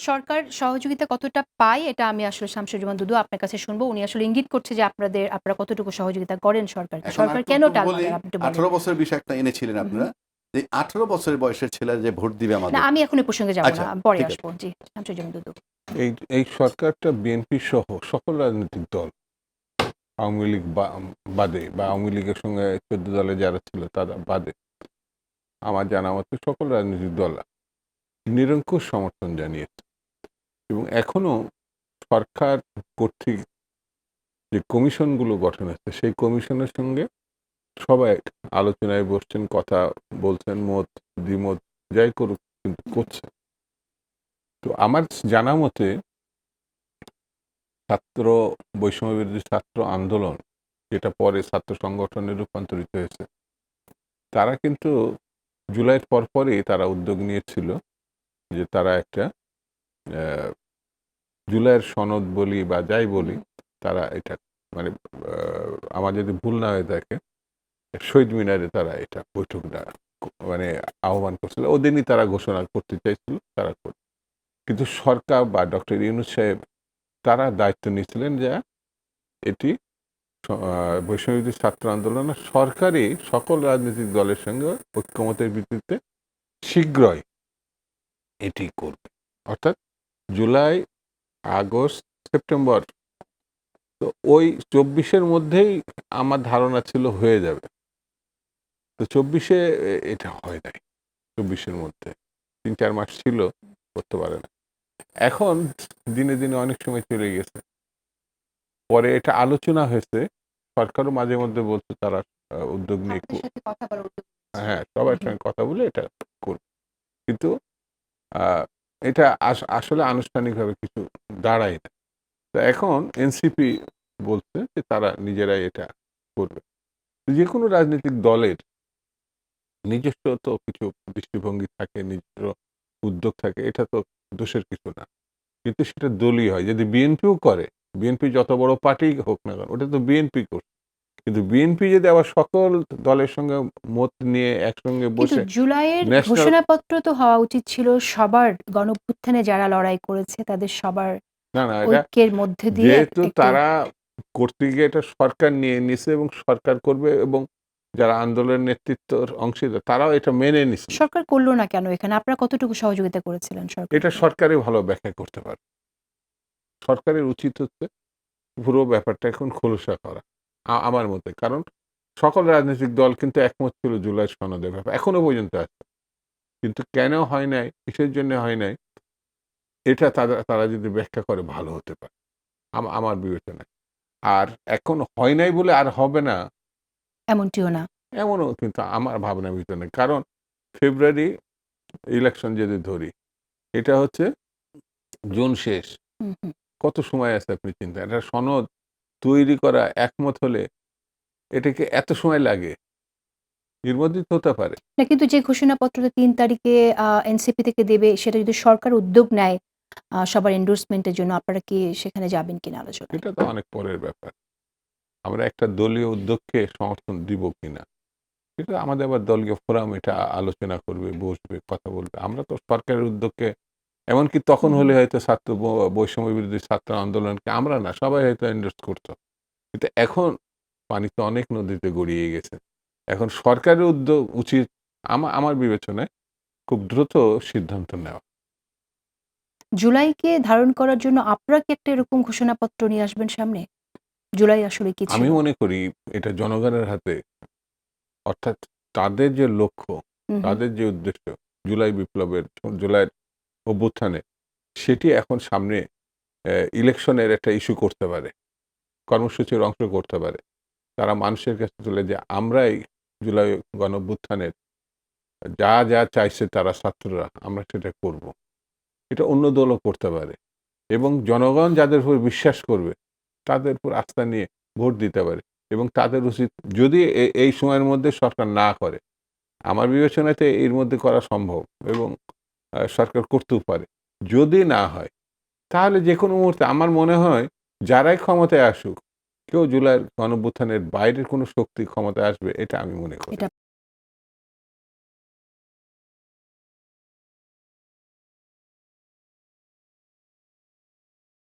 সরকার সহযোগিতা কতটা পায় এটা আমি আসলে শামসুজ্জামান দুদু আপনার কাছে শুনবো। উনি আসলে ইঙ্গিত করছে যে আপনারা কতটুকু সহযোগিতা করেন সরকারকে। এখন সরকার আরেকটু কেন টাল বলি, মারে আপনি একটু বলেন। 18 বছরের বিষয় একটা এনেছিলেন হুম, হুম। আপনারা। যে 18 বছরের বয়সের ছেলেরা যে ভোট দিবে না আমাদের। আমি এখন এই প্রসঙ্গে যাব না। আচ্ছা, পরে ঠিক আছে। আসবো। জি, শামসুজ্জামান দুদু। এই এই সরকারটা বিএনপি সহ সকল রাজনৈতিক দল, আওয়ামী লীগ বাদে বা আওয়ামী লীগের সঙ্গে 14 দলে যারা ছিল তারা বাদে, আমার জানা মতে সকল রাজনৈতিক দল নিরঙ্কুশ সমর্থন জানিয়েছে এবং এখনো সরকার কর্তৃক যে কমিশনগুলো গঠন হচ্ছে সেই কমিশনের সঙ্গে সবাই আলোচনায় বসছেন, কথা বলছেন, মত দ্বিমত যাই করুক কিন্তু করছে। তো আমার জানা মতে ছাত্র বৈষম্য বিরোধী ছাত্র আন্দোলন, যেটা পরে ছাত্র সংগঠনে রূপান্তরিত হয়েছে, তারা কিন্তু জুলাইয়ের পরপরই তারা উদ্যোগ নিয়েছিল যে তারা একটা জুলাইয়ের সনদ বলি বা যাই বলি, তারা এটা মানে আমার যদি ভুল না হয়ে থাকে শহীদ মিনারে তারা এটা বৈঠকটা মানে আহ্বান করছিল, ওদিনই তারা ঘোষণা করতে চাইছিল, তারা করে। কিন্তু সরকার বা ডক্টর ইউনূস সাহেব তারা দায়িত্ব নিয়েছিলেন যে এটি বৈষম্যবিরোধী ছাত্র আন্দোলন সরকারি সকল রাজনৈতিক দলের সঙ্গে ঐক্যমতের ভিত্তিতে শীঘ্রই এটি করবে, অর্থাৎ জুলাই, আগস্ট, সেপ্টেম্বর। তো ওই 24-এর মধ্যেই আমার ধারণা ছিল হয়ে যাবে। তো 24-এ এটা হয় নাই। 24-এর মধ্যে 3-4 মাস ছিল, করতে পারে না। এখন দিনে দিনে অনেক সময় চলে গেছে। পরে এটা আলোচনা হয়েছে, সরকারও মাঝে মধ্যে বলছে তারা উদ্যোগ নিয়ে আপনাদের সাথে কথা বলার উদ্যোগ নিচ্ছে। হ্যাঁ, সবার সঙ্গে কথা বলে এটা করবে। কিন্তু এটা আসলে আনুষ্ঠানিকভাবে কিছু দাঁড়ায় না। তো এখন এনসিপি বলছে যে তারা নিজেরাই এটা করবে। যে কোনো রাজনৈতিক দলের নিজস্ব তো কিছু দৃষ্টিভঙ্গি থাকে, নিজস্ব উদ্যোগ থাকে, এটা তো দোষের কিছু না। কিন্তু সেটা দলীয় হয়। যদি বিএনপিও করে, বিএনপি যত বড় পার্টি হোক না কেন, ওটা তো বিএনপি করছে। কিন্তু বিএনপি যদি আবার সকল দলের সঙ্গে মত নিয়ে একসঙ্গে কিন্তু বসে জুলাইয়ের ন্যাশনাল, ঘোষণাপত্র তো হওয়া উচিত ছিল সবার গণঅভ্যুত্থানে যারা লড়াই করেছে তাদের সবার না না, এটা ঐক্যের মধ্যে দিয়ে যেহেতু একটু। তারা করতে গিয়ে এটা সরকার নিয়ে নিছে এবং সরকার করবে এবং যারা আন্দোলনের নেতৃত্বর অংশীদার তারাও এটা মেনে নিছে। সরকার করল না কেন এখানে? আপনারা কতটুকু সহযোগিতা করেছিলেন এটা সরকারকে? সরকারই ভালো ব্যাখ্যা করতে পারে। সরকারের উচিত হচ্ছে পুরো ব্যাপারটা এখন খোলসা করা আমার মতে। কারণ সকল রাজনৈতিক দল কিন্তু একমত ছিল জুলাই সনদের ব্যাপারে, এখনো পর্যন্ত আছে। কিন্তু কেন হয় নাই, কিসের জন্য হয় নাই, এটা তারা যদি ব্যাখ্যা করে ভালো হতে পারে আমার বিবেচনায়। আর এখন হয় নাই বলে আর হবে না এমনটিও না। এমনও কিন্তু আমার ভাবনার ভিতরে নেই। কারণ ফেব্রুয়ারি ইলেকশন যদি ধরি, এটা হচ্ছে জুন শেষ। হুম, হুম। কত সময় আছে আপনি চিন্তা, একটা সনদ তৈরি করা, একমত হলে এটাকে এত সময় লাগে? এর মধ্যেই তো হতে পারে। না কিন্তু যে ঘোষণাপত্রটা ৩ তারিখে এনসিপি থেকে দেবে সেটা যদি সরকার উদ্যোগ নেয় সবার এন্ডোর্সমেন্ট এর জন্য আপনারা কি সেখানে যাবেন কিনা আলোচনায়? এটা তো অনেক পরের ব্যাপার। আমরা একটা দলীয় উদ্যোগকে সমর্থন দিব কিনা, এটা আমাদের আবার দলীয় ফোরাম এটা আলোচনা করবে, বসবে, কথা বলবে। আমরা তো সরকারের উদ্যোগকে, এমনকি তখন হুম, হলে হুম। হয়তো ছাত্র বৈষম্য বিরোধী ছাত্র আন্দোলনকে আমরা না সবাই হয়তো এন্ডোর্স করতো। কিন্তু এখন পানি তো অনেক নদীতে গড়িয়ে গেছে। এখন সরকারের উদ্যোগ উচিত আমার বিবেচনায় খুব দ্রুত সিদ্ধান্ত নেওয়া। জুলাইকে ধারণ করার জন্য আপনারা কি একটা এরকম ঘোষণাপত্র নিয়ে আসবেন সামনে? জুলাই আসলে কি আমি ছিল? মনে করি এটা জনগণের হাতে, অর্থাৎ তাদের যে লক্ষ্য, হুম, হুম। তাদের যে উদ্দেশ্য জুলাই বিপ্লবের, জুলাইয়ের অভ্যুত্থানে, সেটি এখন সামনে ইলেকশনের একটা ইস্যু করতে পারে, কর্মসূচির অংশ করতে পারে। তারা মানুষের কাছে তুলে যে আমরাই জুলাই গণঅভ্যুত্থানের যা যা চাইছে তারা ছাত্ররা, আমরা সেটা করব। এটা অন্য দলও করতে পারে এবং জনগণ যাদের উপর বিশ্বাস করবে তাদের উপর আস্থা নিয়ে ভোট দিতে পারে এবং তাদের উচিত, যদি এই সময়ের মধ্যে সরকার না করে, আমার বিবেচনাতে এর মধ্যে করা সম্ভব এবং সরকার করতেও পারে। যদি না হয় তাহলে যেকোনো মুহূর্তে আমার মনে হয় যারাই ক্ষমতায় আসুক, কেউ জুলাইয়ের গণঅভ্যুত্থানের বাইরের কোনো শক্তি ক্ষমতায় আসবে এটা আমি মনে করি এটা না।